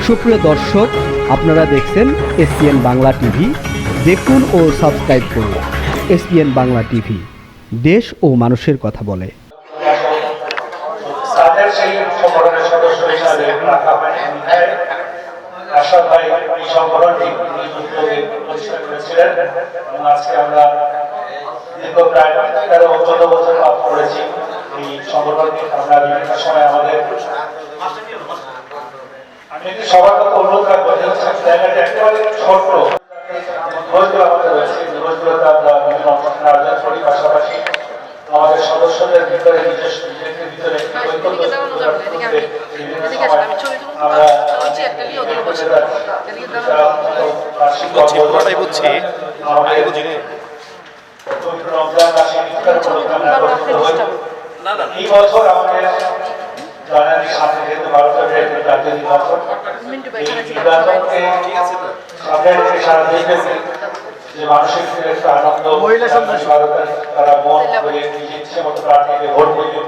সুপ্রিয় দর্শক, আপনারা দেখছেন এসপিএন বাংলা টিভি। দেখুন ও সাবস্ক্রাইব করুন এসপিএন বাংলা টিভি, দেশ ও মানুষের কথা বলে। আজকে আমরা দীর্ঘ প্রায় 13-14 বছর কাজ করেছি এই সংগঠনকে। আমরা বিভিন্ন সময় আমাদের আমি একটু সবার কথা অনুরোধ রাখবো যে জায়গাটা একেবারে ছোট ঘোষগুলো আমাদের রয়েছে, ঘোষগুলোতে আমরা বিভিন্ন অনুষ্ঠানের আয়োজন করি। পাশাপাশি আমাদের সদস্যদের ভিতরে নিজেদের ভিতরে এই বছর আমাদের জানুয়ারির সাথে যেহেতু 12 ফেব্রুয়ারি জাতীয় নির্বাচন, এই নির্বাচনকে সামনে রেখে সারা দেশব্যাপী যে মানসিক একটা আনন্দ, তারা মন করে নিজের ইচ্ছে মতো প্রার্থীকে ভোট দেবে।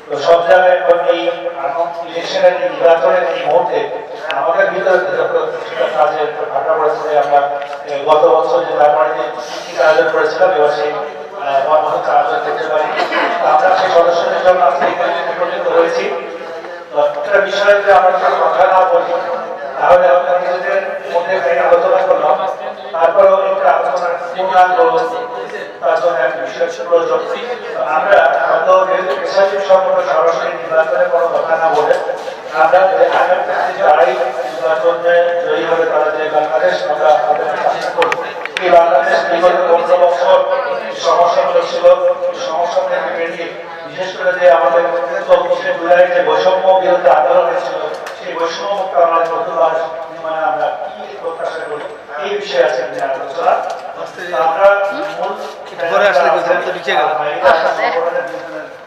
তো সব জায়গায় এই ইলেকশনের নির্বাচনের এই মুহূর্তে আমাদের ভিতরে কাজের ঘটনা পড়েছে। আমরা গত বছর যে জানুয়ারিতে আয়োজন করেছিলাম, এবার সেই আয়োজন করতে পারি। আমরা সেই সদস্যদের জন্য আজকে একত্রিত হয়েছি। একটা বিষয়ে যে আমরা কথা না বলি তাহলে আমরা নিজেদের মধ্যে আলোচনা করলাম, তারপরেও একটা আলোচনার পূর্ণাঙ্গ তার জন্য একটা বিষয় প্রয়োজন। আমরা হয়তো যেহেতু পেশাজীব সম্পর্কে সরাসরি নির্বাচনের কোনো কথা না বলে আমরা যারাই নির্বাচনে জয়ী হবে তারা যে বাংলাদেশ আমরা এই বাংলাদেশ বিগত 15 বছর সমস্যাগুলো ছিল, সমস্যা থেকে বেরিয়ে বিশেষ করে যে আমাদের যে বৈষম্য বিরুদ্ধে আন্দোলন হয়েছিল, সেই বৈষম্য মুক্ত আমাদের নতুন মানে আমরা কি প্রত্যাশা করি এই বিষয়ে আছে আলোচনা। আমরা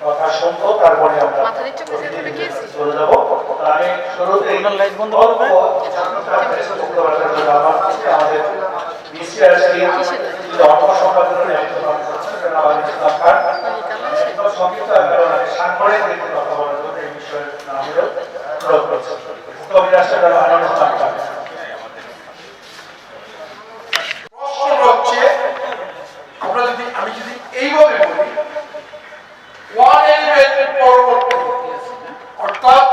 কথা শুনবো, তারপরে আমরা চলে যাবো। আমি শুরুতে আমাদের আমি যদি এইভাবে বলি, পরবর্তী অর্থাৎ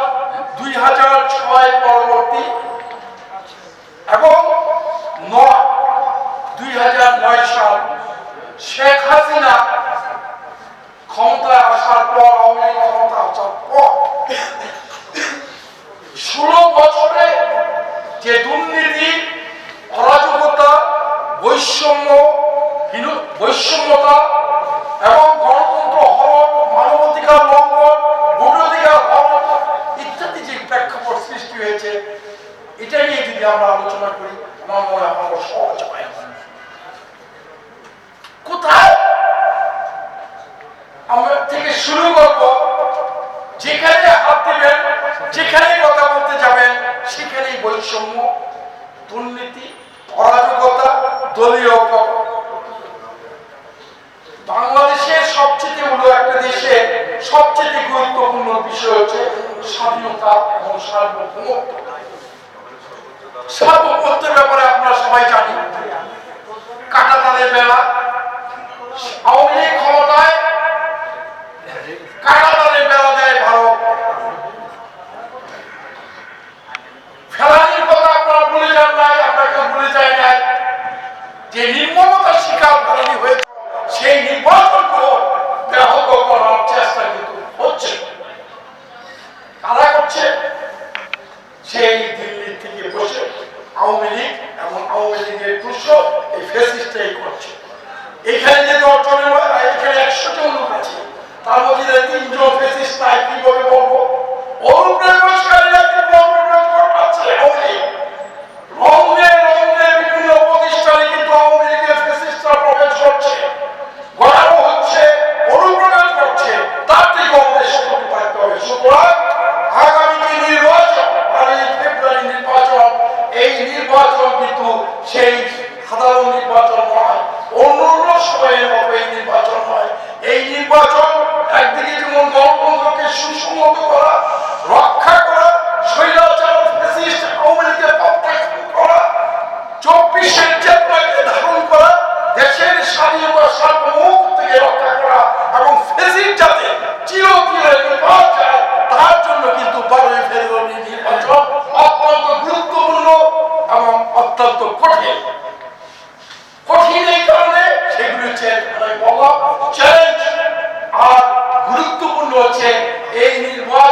2006 পরবর্তী এবং 2009 সাল শেখ হাসিনা ক্ষমতায় আসার পর, আওয়ামী লীগ ক্ষমতা আসার পর 16 বছরে যে দুর্নীতি, অরাজকতা, বৈষম্যতা এবং গণতন্ত্র হরণ, মানবাধিকার লঙ্ঘন, ভোটাধিকার হরণ ইত্যাদি যে প্রেক্ষাপট সৃষ্টি হয়েছে, এটা নিয়ে যদি আমরা আলোচনা করি আমার মনে হয় আমরা সহজ হয়। কোথায় আমরা থেকে শুরু করব? যেখানে হাত দিবেন, যেখানে কথা বলতে যাবেন, সেখানেই বৈষম্য, দুর্নীতি, অরাজকতা, দলীয়। বাংলাদেশের সবচেয়ে একটা দেশে সবচেয়ে গুরুত্বপূর্ণ বিষয় হচ্ছে স্বাধীনতা এবং সার্বভৌমত্ব। সার্বভৌমত্বের ব্যাপারে আপনারা সবাই জানি, কাঁটাতারের বেলা, আওয়ামী লীগ ক্ষমতায় কাঁটাতারের বেলা দেয় ভারত। ফেলানির কথা আপনারা ভুলে যান নাই, আমরা কেউ ভুলে যাই নাই। যে নির্মমতার শিকার ফেলানি হয়েছে, সেই নির্বাচনকেও ব্যাহত করার চেষ্টা কিন্তু হচ্ছে। কারা করছে? সেই দিল্লি থেকে বসে আওয়ামী লীগ এবং আওয়ামী লীগের দুঃস এই ফ্যাসিস্টটাই করছে। এখানে যে 10 জনের এখানে 100 জন লোক আছে, তার মধ্যে 3 জন ফ্যাসিস্ট নাই, কিভাবে বলবো? অনুপ্রবেশকারীরা করছে আওয়ামী লীগ। রঙে রঙে বিভিন্ন প্রতিষ্ঠানে কিন্তু আওয়ামী লীগের ফ্যাসিস্টরা প্রবেশ করছে।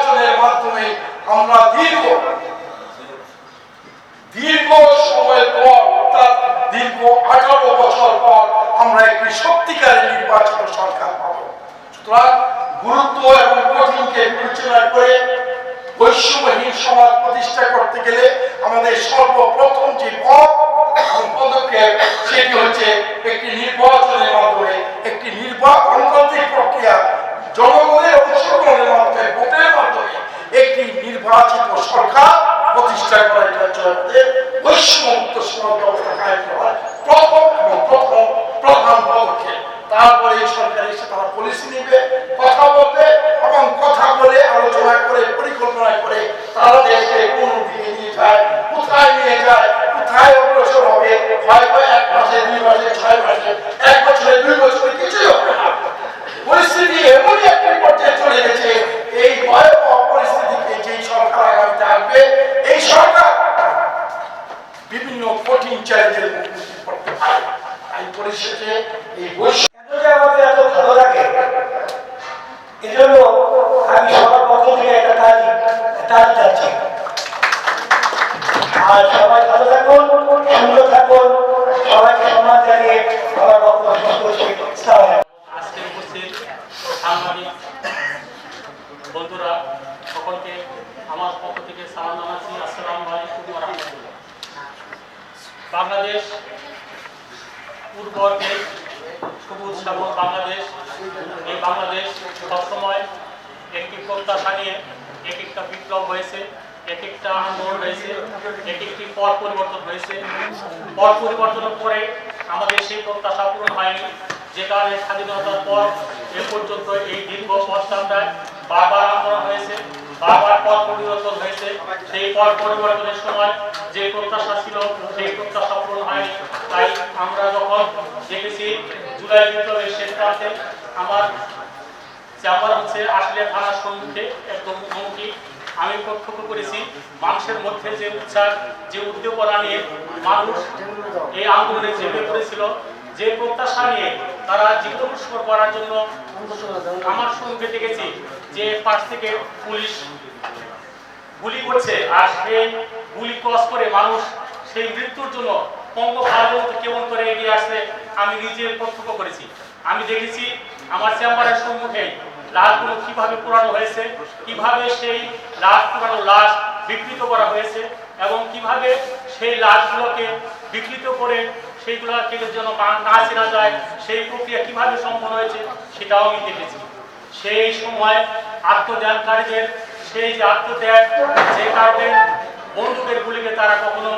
নির্বাচনের মাধ্যমে আমরা দীর্ঘ সময় পর, অর্থাৎ দীর্ঘ 18 বছর পর আমরা একটি সত্যিকারের নির্বাচিত সরকার পাব। সুতরাং গুরুত্ব এবং কঠিনকে বিবেচনা করে বৈষম্যহীন সমাজ প্রতিষ্ঠা করতে গেলে আমাদের সর্বপ্রথম যে পদক্ষেপ সেটি হচ্ছে একটি নির্বাচনের মাধ্যমে, একটি গণতান্ত্রিক প্রক্রিয়া, জনগণের অংশগ্রহণের মাধ্যমে, ভোটের মাধ্যমে একটি নির্বাচিত সরকার প্রতিষ্ঠা করা। এটা হচ্ছে আমাদের বৈষম্যমুক্ত সমাজ ব্যবস্থা কায়েম করার প্রধান পদক্ষেপ। তারপরে এই সরকার এসে তারা পলিসি নেবে, কথা বলবে এবং কথা বলে আলোচনা করে পরিকল্পনা করে তারা দেশকে কোন দিকে নিয়ে যায়, কোথায় নিয়ে যায়, কোথায় অগ্রসর হবে। হয়তো 1 মাসে, 2 মাসে, 6 মাসে, 1 বছরে, 2 বছরে কিছুই হবে না। পরিস্থিতি এমনই একটি পর্যায়ে চলে গেছে, এই ভয়াবহ পরিস্থিতিকে যেই সরকার আগামীতে আসবে, এই সরকার বিভিন্ন কঠিন চ্যালেঞ্জের মুখোমুখি করতে পারে। তাই পরিশেষে এই আমাদের এত ভালো লাগে, এজন্য আমি সবার পক্ষ থেকে একটা তালি যাচ্ছি। আর সবাই ভালো থাকুন, সুন্দর থাকুন, সবাইকে সম্মান জানিয়ে আমার বক্তব্য শেষ করছি। আজকে উপস্থিত সাংবাদিক বন্ধুরা সকলকে আমার পক্ষ থেকে সালাম জানাচ্ছি। আসসালামু আলাইকুম ওয়া রাহমাতুল্লাহ। বাংলাদেশ পূর্ববর্তী সবুজ শ্যামল বাংলাদেশ, এই বাংলাদেশ সবসময় একটি প্রত্যাশা নিয়ে এক একটা বিপ্লব হয়েছে, এক একটা আন্দোলন হয়েছে, এক একটি পথ পরিবর্তন হয়েছে। পথ পরিবর্তনের পরে আমাদের সেই প্রত্যাশা পূরণ হয়নি, যে কারণে স্বাধীনতার পর এ পর্যন্ত এই দীর্ঘ পথযাত্রায় বারবার আন্দোলন হয়েছে, বারবার পথ পরিবর্তন হয়েছে। সেই পথ পরিবর্তনের সময় যে প্রত্যাশা ছিল সেই প্রত্যাশা পূরণ হয়নি। তাই আমরা যখন দেখেছি জুলাই বিপ্লবের শেষ প্রান্তে আমার চেম্বার হচ্ছে আশুলিয়া থানার সম্মুখে একদম মুখোমুখি, আমি প্রত্যক্ষ করেছি মানুষের মধ্যে যে উৎসাহ, যে উদ্দীপনা নিয়ে মানুষ এই আন্দোলনে ঝেঁপে পড়েছিল, যে প্রত্যাশা নিয়ে তারা জীবন উৎসর্গ করার জন্য আমার সম্মুখে দেখেছি যে পাশ থেকে পুলিশ গুলি করছে, আর সেই গুলি ক্রস করে মানুষ সেই মৃত্যুর জন্য পঙ্গপালের মতো কেমন করে এগিয়ে আসছে আমি নিজে প্রত্যক্ষ করেছি। আমি দেখেছি আমার চেম্বারের সম্মুখে লাশগুলো কিভাবে পোড়ানো হয়েছে, কিভাবে সেই লাশ পোড়ানো লাশ বিকৃত করা হয়েছে এবং কিভাবে সেই লাশগুলোকে বিকৃত করে সেইগুলোকে যেন না চেনা যায় সেই প্রক্রিয়া কিভাবে সম্পন্ন হয়েছে সেটাও আমি দেখেছি। সেই সময় আত্মত্যাগকারীদের সেই যে আত্মত্যাগ, যে কারণে বন্দুকের গুলিকে তারা কখনো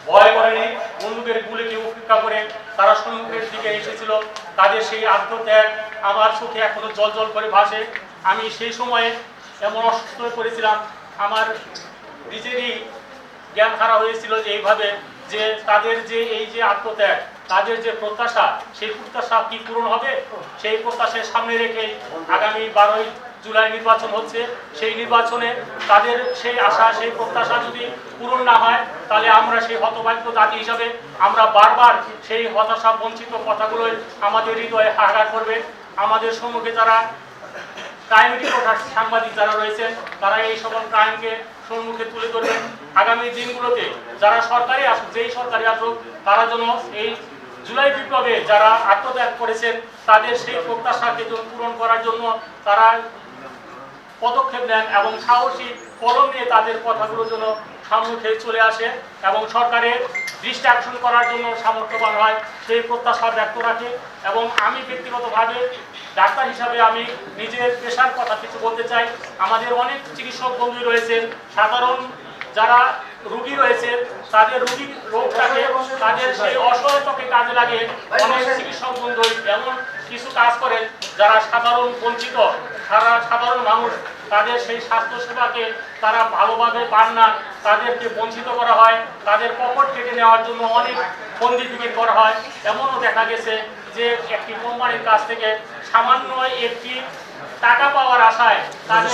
ভয় করেনি, বন্দুকের গুলিকে উপেক্ষা করে তারা সম্মুখের দিকে এসেছিল, তাদের সেই আত্মত্যাগ আমার চোখে এখনো জল জল করে ভাসে। আমি সেই সময়ে এমন অসুস্থ হয়ে পড়েছিলাম, আমার নিজেরই জ্ঞান হারা হয়েছিল যে এইভাবে যে তাদের যে এই যে আত্মত্যাগ, তাদের যে প্রত্যাশা, সেই প্রত্যাশা কি পূরণ হবে, সেই প্রত্যাশার সামনে রেখে আগামী 12ই জুলাই নির্বাচন হচ্ছে। সেই নির্বাচনে তাদের সেই আশা, সেই প্রত্যাশা যদি পূরণ না হয় তাহলে আমরা সেই হতভাগ্য জাতি হিসাবে আমরা বারবার সেই হতাশা বঞ্চিত কথাগুলোই আমাদের হৃদয়ে হাহাকার করবে। আমাদের সম্মুখে যারা ক্রাইম রিপোর্টার সাংবাদিক যারা রয়েছেন তারা এই সকল ক্রাইমকে সম্মুখে তুলে ধরবেন। আগামী দিনগুলোতে যারা সরকারি আসুক, যেই সরকারি আসুক, তারা যেন এই জুলাই বিপ্লবে যারা আত্মত্যাগ করেছেন তাদের সেই প্রত্যাশাকে পূরণ করার জন্য তারা পদক্ষেপ নেন এবং সাহসী কলম নিয়ে তাদের কথাগুলো যেন সম্মুখে চলে আসে এবং সরকারের দৃষ্টি আকর্ষণ করার জন্য সামর্থ্যবান হয় সেই প্রত্যাশা ব্যক্ত রাখে। এবং আমি ব্যক্তিগতভাবে ডাক্তার হিসাবে আমি নিজের পেশার কথা কিছু বলতে চাই। আমাদের অনেক চিকিৎসক বন্ধু রয়েছেন, সাধারণ যারা রোগী রয়েছে তাদের রোগীর রোগটাকে তাদের সেই অসহায়তাকে কাজে লাগে অনেক চিকিৎসক বন্ধু এমন কিছু কাজ করেন যারা সাধারণ বঞ্চিত সাধারণ মানুষ তাদের সেই স্বাস্থ্য সেবাকে তারা ভালোভাবে পান না, তাদেরকে বঞ্চিত করা হয়, তাদের পকেট কেটে নেওয়ার জন্য অনেক বন্দি বিক্রি করা হয়। এমনও দেখা গেছে যে একটি কোম্পানির কাছ থেকে সামান্য একটি টাকা পাওয়ার আশায় তাদের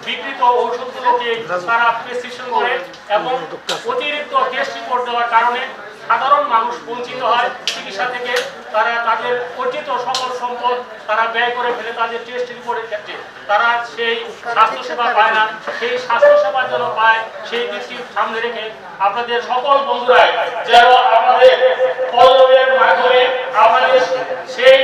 বিকৃত ঔষধগুলোকে তারা প্রেসক্রিপশন করে এবং অতিরিক্ত টেস্ট রিপোর্ট দেওয়ার কারণে সাধারণ মানুষ বঞ্চিত হয় চিকিৎসা থেকে। তারা তাদের অর্জিত সকল সম্পদ তারা ব্যয় করে ফেলে তাদের টেস্ট রিপোর্টের ক্ষেত্রে। তারা সেই স্বাস্থ্যসেবা পায় না। সেই স্বাস্থ্যসেবা যেন পায় সেই দিকটি সামনে রেখে আপনাদের সকল বন্ধুরা যেন আমাদের পদবের মাধ্যমে আমাদের সেই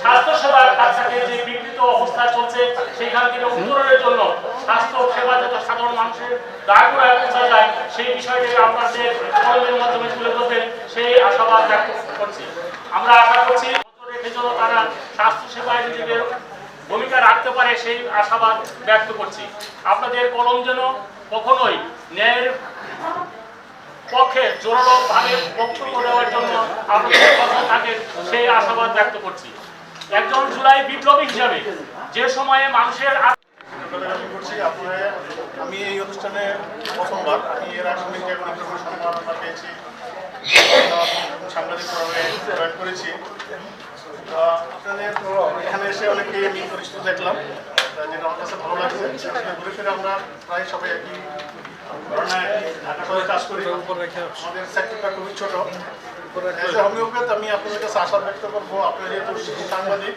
স্বাস্থ্যসেবার খাতটাকে যে বিকৃত অবস্থা চলছে সেইখান থেকে উত্তরণের জন্য স্বাস্থ্য সেবা যাতে সাধারণ মানুষের দাঁড়ায় পৌঁছা যায় সেই বিষয়টাকে আপনাদের কলমের মাধ্যমে তুলে ধরবেন সেই আশাবাদ ব্যক্ত করছি। আমরা আশা করছি রেখে যেন তারা স্বাস্থ্য সেবায় নিজেদের ভূমিকা রাখতে পারে সেই আশাবাদ ব্যক্ত করছি। আপনাদের কলম যেন কখনোই ন্যায়ের পক্ষে জোরালোভাবে বক্তব্য দেওয়ার জন্য আপনাদের কথা থাকে সেই আশাবাদ ব্যক্ত করছি। একজন জুলাই বিপ্লবী হিসাবে যে সময়ে মানুষের আমি এই অনুষ্ঠানে প্রথমবার, আমি এর আগে সম্মান পেয়েছি, সাংবাদিকভাবে জয়েন করেছি। আপনাদের এখানে এসে অনেকে আমি পরিচিত দেখলাম, যেটা আমার কাছে ভালো লাগছে। ঘুরে ফিরে আমরা প্রায় সবাই একই ধরনের ঢাকা শহরে কাজ করি। আমাদের সেক্টরটা খুবই ছোট। এজ এ হোমিওপ্যাথ আমি আপনাদের কাছে আশা ব্যক্ত করবো, আপনারা যেহেতু সাংবাদিক,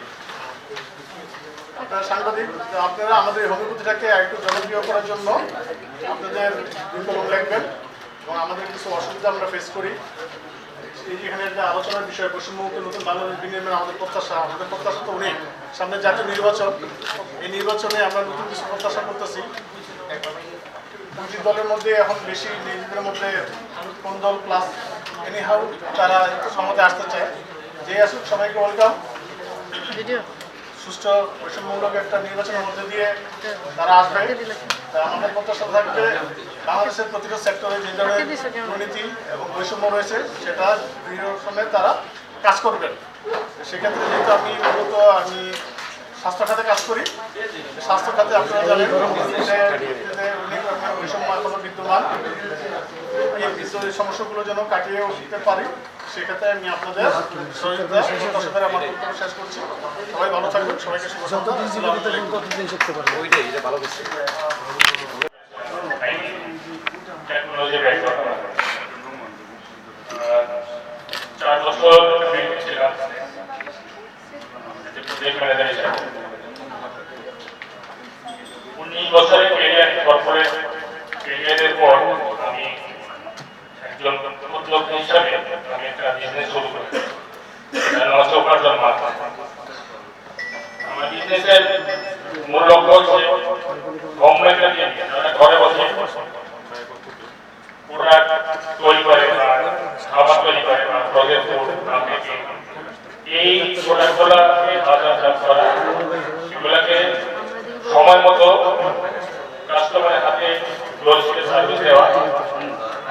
আপনারা আমাদের হোমিওপ্যাথিটাকে একটু জনপ্রিয় করার জন্য আপনাদের কলম লিখবেন এবং আমাদের কিছু অসুবিধা আমরা ফেস করি। এই যেখানে একটা আলোচনার বিষয় বৈষম্যমুক্ত নতুন বাংলাদেশ বিনির্মাণ আমাদের প্রত্যাশা তো অনেক। সামনে জাতীয় নির্বাচন, এই নির্বাচনে আমরা নতুন কিছু প্রত্যাশা করতেছি। দুটি দলের মধ্যে এখন বেশি নিজেদের মধ্যে কোন দল প্লাস এনিহাউ তারা সমাজে আসতে চায়, যে আসুক সবাইকে ওয়েলকাম। সুষ্ঠু বৈষম্যমূলক একটা নির্বাচনের মধ্যে দিয়ে তারা আসবে। আমাদের প্রত্যাশা থাকবে বাংলাদেশের প্রতিটা সেক্টরে যে ধরনের দুর্নীতি এবং বৈষম্য রয়েছে সেটা নিরসনে তারা কাজ করবেন। সেক্ষেত্রে যেহেতু আমি স্বাস্থ্য খাতে কাজ করি, স্বাস্থ্য খাতে আপনারা জানেন অনেক রকমের বৈষম্য এখনো বিদ্যমান। এই সমস্যাগুলো যেন কাটিয়ে উঠতে পারি সেক্ষেত্রে আমি আপনাদের সহযোগিতা আমার বক্তব্য শেষ করছি। সবাই ভালো থাকবেন, সবাইকে শুভ সন্ধ্যা। বছরের ক্যারিয়ার কর্পোরেট ক্যারিয়ারের পর আমি একজন উদ্যোক্তা হিসাবে আমি একটা বিজনেস শুরু করি, লঞ্চ উপার্জন মাধ্যম। আমার বিজনেসের মূল লক্ষ্য হচ্ছে গভর্নমেন্টকে ঘরে বসে প্রোডাক্ট তৈরি করে বা খাবার তৈরি করে বা ফ্রোজেন ফুড এই প্রোডাক্টগুলোকে বাজারজাত করা, সেগুলোকে সময় মতো কাস্টমারের হাতে সার্ভিস দেওয়া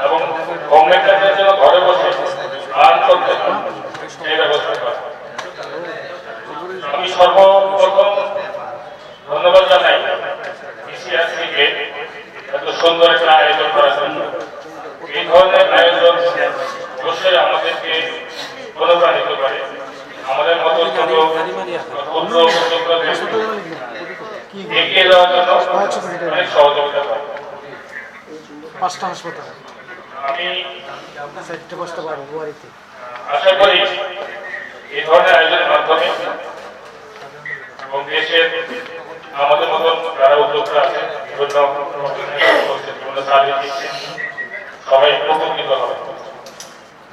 এবং গভর্নমেন্টের জন্য ঘরে বসে আর্ন করতে সেই ব্যবস্থা করা। আমি সর্বপ্রথম ধন্যবাদ জানাই বিসিআরসিকে এত সুন্দর একটা আয়োজন করার জন্য। এই ধরনের আয়োজন অবশ্যই আমাদেরকে অনুপ্রাণিত করে, আমাদের মতো ছোট ক্ষুদ্র উদ্যোক্তাদের এগিয়ে যাওয়ার জন্য অনেক সহযোগিতা করে। আমি আশা করি এই ধরনের আয়োজনের মাধ্যমে এবং দেশের আমাদের মতন যারা উদ্যোক্তা আছে সবাই উপকৃত হবে।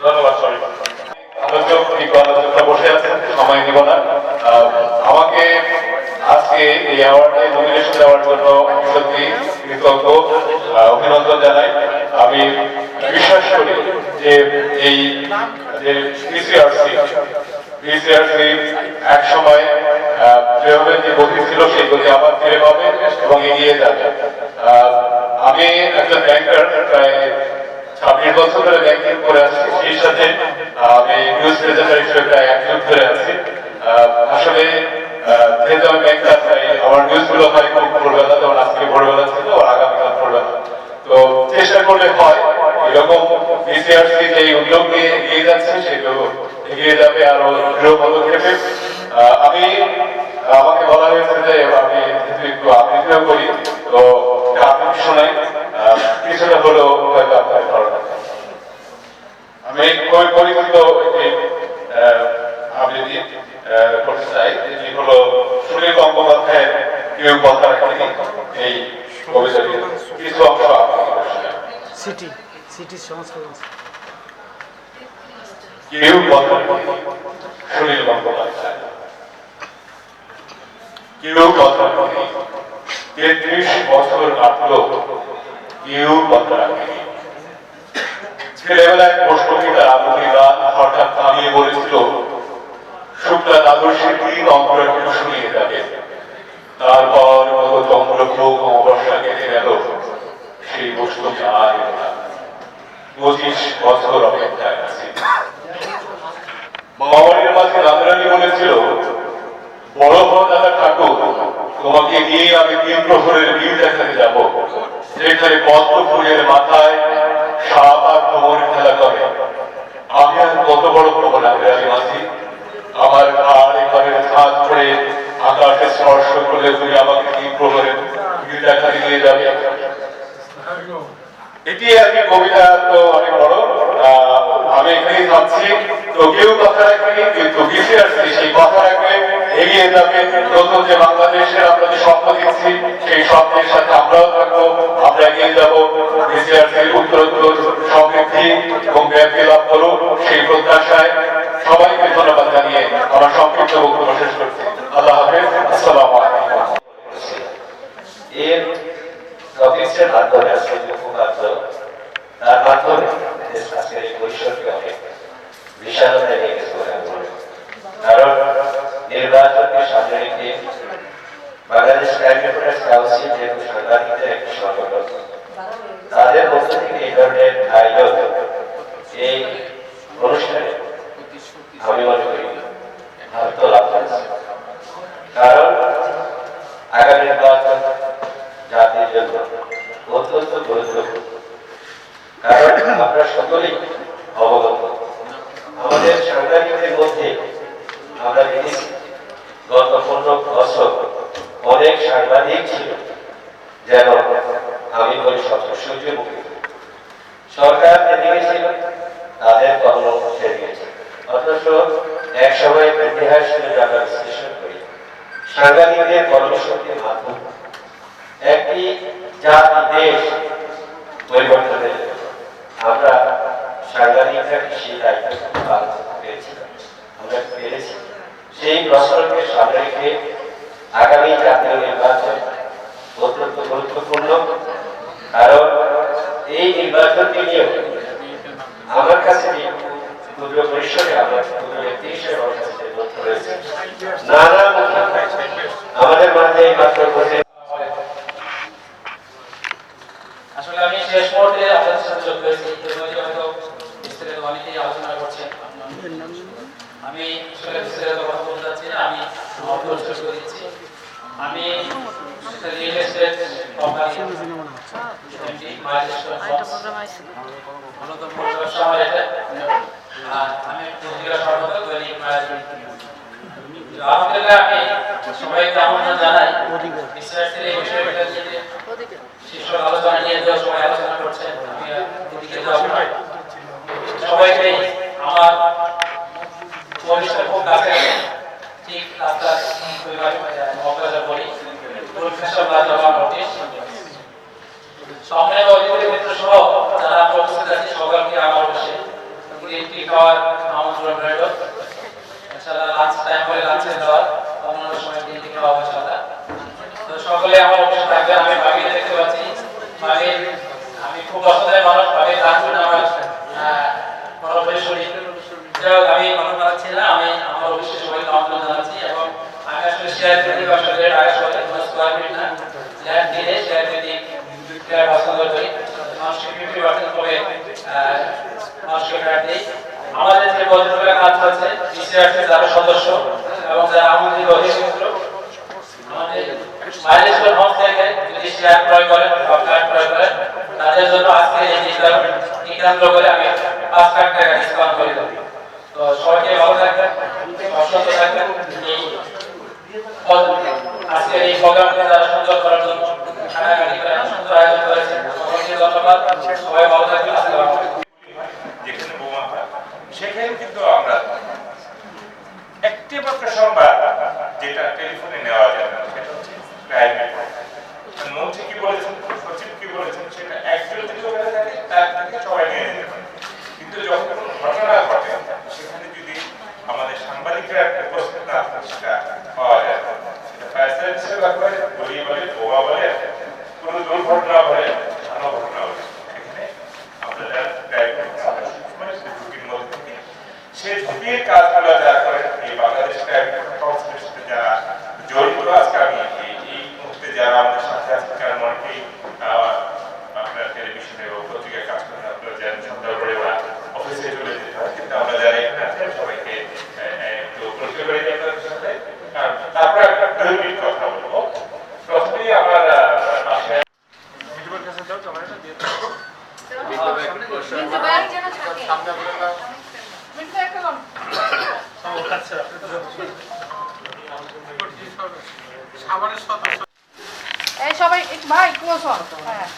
ধন্যবাদ সবাই। বসে আছেন, সময় নিব না। আমাকে আজকে এই অ্যাওয়ার্ডে নমিনেশন দেওয়ার জন্য সত্যি কৃতজ্ঞ, অভিনন্দন জানাই। আমি বিশ্বাস করি যে এই যে বিসিআরসি এক সময় যেভাবে যে গতি ছিল সেই গতি আবার ফিরে পাবে এবং এগিয়ে যাবে। আমি একজন ব্যাংকার, প্রায় 26 বছর ধরে ব্যাংকিং করে আসছি, সেই সাথে আমি নিউজ প্রেজেন্টার হিসেবে প্রায় 1 যুগ ধরে আছি। আসলে যেহেতু আমি ব্যাংকার, তাই আমার নিউজগুলো হয় খুব ভোরবেলা, যেমন আজকে ভোরবেলা ছিল, আগামীকাল ভোরবেলা। তো চেষ্টা করলে হয় এরকম বিসিআরসি যে উদ্যোগ নিয়ে এগিয়ে যাচ্ছে সেগুলো এগিয়ে যাবে আরো দৃঢ় পদক্ষেপে। আমাকে বলা হয়েছে যে আমি একটু আবৃত্তিও করি, তো আবৃত্তি শোনাই কিছুটা হলেও হয়তো আপনার ভালো লাগে। আমি সংক্ষিপ্ত একটি আবৃত্তি করতে চাই, যেটি হলো সুনীল গঙ্গোপাধ্যায়ের কেউ কথা রাখেনি। এই কবিতাটির কিছু অংশ সিটি সংস্করণ কেউ কথা রাখেনি। সুনীল গঙ্গোপাধ্যায়। কেউ কথা রাখেনি, 33 বছর কাটলো, কেউ কথা রাখেনি। ছেলেবেলায় প্রশ্নবিতার আগুনি গান হঠাৎ থামিয়ে বলেছিল, শুক্লা দ্বাদশীর দিন অন্তর একটু শুনিয়ে যাবে। তারপর কত চন্দ্রভোগ অমাবস্যা কেটে গেল, সেই বস্তু আর এলো না। 25 বছর অপেক্ষায় আছি। মামাবাড়ির মাঝে রাধারানী বলেছিল, বড় বড় দাদা ঠাকুর, তোমাকে নিয়ে আমি 3 প্রহরের বিল দেখাতে যাব, যেখানে পদ্ম ফুলের মাথায় সাপ আর ভ্রমণ খেলা করে। আমি আর কত বড় ভ্রমণ রাধারানী মাঝি, আমার ঘাড় এবারের ছাদ পড়ে আকাশে স্পর্শ করলে তুমি আমাকে 3 প্রহরের বিল দেখাতে নিয়ে যাবে। এটি আমি কবিতা তো অনেক বড়, আমি এখানেই থামছি। তো কেউ কথা রাখবেনি, কিন্তু পিছিয়ে আসছে সেই কথা রাখবে, এগিয়ে যাবে। নতুন যে বাংলাদেশের আমরা যে স্বপ্ন দেখছি, সেই স্বপ্নের সাথে আমরাও থাকবো, আমরা এগিয়ে যাবো। বিসিআরসির উত্তরোত্তর সমৃদ্ধি এবং ব্যাপ্তি লাভ করুক, সেই প্রত্যাশায় সবাইকে ধন্যবাদ জানিয়ে আমার সংক্ষিপ্ত বক্তব্য শেষ করছি। আল্লাহ হাফেজ, আসসালামু আলাইকুম। এর টপিক্সের মাধ্যমে আজকে যে মুখপাত্র, তার মাধ্যমে আজকের এই পরিসরকে অনেক বিশালতায় নিয়ে গেছে বলে আমি মনে করি। কারণ নির্বাচনকে সামনে রেখে বাংলাদেশ ক্রাইম রিপোর্টার্স কাউন্সিল যেহেতু সাংবাদিকদের একটি সংগঠন, তাদের পক্ষ থেকে এই ধরনের আয়োজন এই অনুষ্ঠানে আমি মনে করি ভারত লাভ করেছে। কারণ আগামী নির্বাচন জাতির জন্য অত্যন্ত গুরুত্বপূর্ণ। কারণ আমরা সকলেই অবগত, আমাদের সাংবাদিকদের মধ্যে আমরা দেখেছি গত 15 বছর অনেক সাংবাদিক ছিল যেন আমি বলি সূর্যমুখী। সরকার যেদিকে ছিল তাদের কর্ম সেদিকে ছিল। অথচ এক সময় ইতিহাস আমরা বিশ্লেষণ করি, সাংবাদিকদের কর্মশক্তির মাধ্যমে একটি জাতি দেশ পরিবর্তনের আমরা সাংবাদিকরা সেই দায়িত্ব পালন করতে পেরেছিলাম, আমরা পেরেছি। সেই প্রশ্নকে সামনে রেখে আগামী জাতীয় নির্বাচন অত্যন্ত গুরুত্বপূর্ণ। কারণ এই নির্বাচনকে নিয়ে আমার কাছে ক্ষুদ্র পরিসরে আমরা ক্ষুদ্র 31 আমার কাছে তথ্য রয়েছে, নানা আমাদের মাঝে এই মাত্র ঘটে। আসলে আমি শেষ মুহূর্তে আপনাদের সাথে যোগ করেছি, হয়তো বিস্তারিত অনেকেই আলোচনা করছেন। আমি আসলে বিস্তারিত কথা বলতে চাচ্ছি না, আমি পরিচয় করে দিচ্ছি। আমি রিয়েল এস্টেট কোম্পানি আমি পত্রিকা সম্পাদক দৈনিক মায়াজী। আলহামদুলিল্লাহ আমি সবাইকে আমন্ত্রণ জানাই বিসিআরসির এই বিষয়টা নিয়ে শীর্ষ আলোচনা নিয়ে যে সবাই আলোচনা করছেন, আমি এদিকে সবাইকে আমার পরিষ্কার খুব কাছে ঠিক রাস্তার মহাকাশে বলি সামনে মিত্র সহ যারা উপস্থিত আছে সকলকে আমার অবশ্যই টি খাওয়ার আমন্ত্রণ রইল। ইনশাআল্লাহ লাঞ্চ টাইম হলে লাঞ্চে দেওয়ার অন্য সময় টি খাওয়া হবে ইনশাআল্লাহ। তো সকলে আমার অবশ্যই থাকবেন। আমি বাকি দেখতে পাচ্ছি আমি খুব অসহায় মানুষ, আমি গান শুনে আমার সরাসরি আমি মনে করাচ্ছি না, আমি আমার অবশ্যই সবাইকে আমন্ত্রণ জানাচ্ছি এবং আমি আসলে শেয়ার করি আসলে স্কোয়ার ফিট না ল্যান্ড দিয়ে শেয়ার করি পছন্দ করি। মানুষকে 50% করে মানুষকে ফ্ল্যাট দিই। আমাদের যে বন্ধুরা কাজ করছে বিসিআরসির যারা সদস্য এবং যারা আমন্ত্রিত অতিথিবৃন্দ আমাদের মাইলেজপুর হোম থেকে যদি শেয়ার ক্রয় করেন বা ফ্ল্যাট ক্রয় করেন তাদের জন্য আজকে এই কেন্দ্র করে আমি 5 লাখ টাকা ডিসকাউন্ট করে দেবো। তো সবাইকে ভালো থাকবেন, সুস্থ থাকবেন। আজকের এই প্রোগ্রামকে যারা সুন্দর করার জন্য খানাগাড়ি করে সুন্দর আয়োজন করেছেন সকলকে ধন্যবাদ। সবাই ভালো থাকবেন। আসসালামু আলাইকুম। যেখানে বোমা সেখানে করেছেন সেটা একজন যদি ওখানে থাকে তার থেকে সবাই নিয়ে যেতে পারে, কিন্তু যখন কোনো ঘটনা ঘটে সেখানে যদি আমাদের সাংবাদিকরা একটা প্রশ্ন না থাকে সেটা পাওয়া যায় না। সেটা ফায়ার সার্ভিসের ব্যাপারে গুলি বলে, বোমা বলে, কোনো দুর্ঘটনা বলে, সাধারণ ঘটনা বলে, এখানে আমরা যারা ঝুঁকির মধ্যে থাকি সেই ঝুঁকির কাজগুলো যারা করেন এই বাংলাদেশ সংস্থার সাথে যারা জড়িত, আজকে আমি এই মুহূর্তে যারা আমাদের সাথে আছে, কারণ অনেকেই আপনার টেলিভিশনে ও পত্রিকায় কাজ করেন, আপনারা যারা সন্ধ্যা করে ওরা অফিসে চলে যেতে হয়, কিন্তু আমরা যারা এখানে আছেন সবাইকে একটু পরিচয় করে দিই আপনাদের সাথে। তারপরে একটা 2 মিনিট কথা বলবো। প্রথমেই আমার পাশে এই সবাই একটু ভাই ক্লোজ হন। হ্যাঁ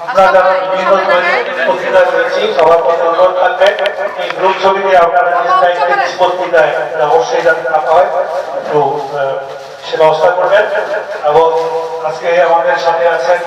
আমরা যারা বিভিন্ন বক্তৃতা করেছি সবার প্রতি অনুরোধ থাকবে এই গ্রুপ ছবিতে আপনারা বক্তৃতায় অবশ্যই যাতে রাখা হয় একটু সে ব্যবস্থা করবেন। এবং আজকে আমাদের সাথে আছেন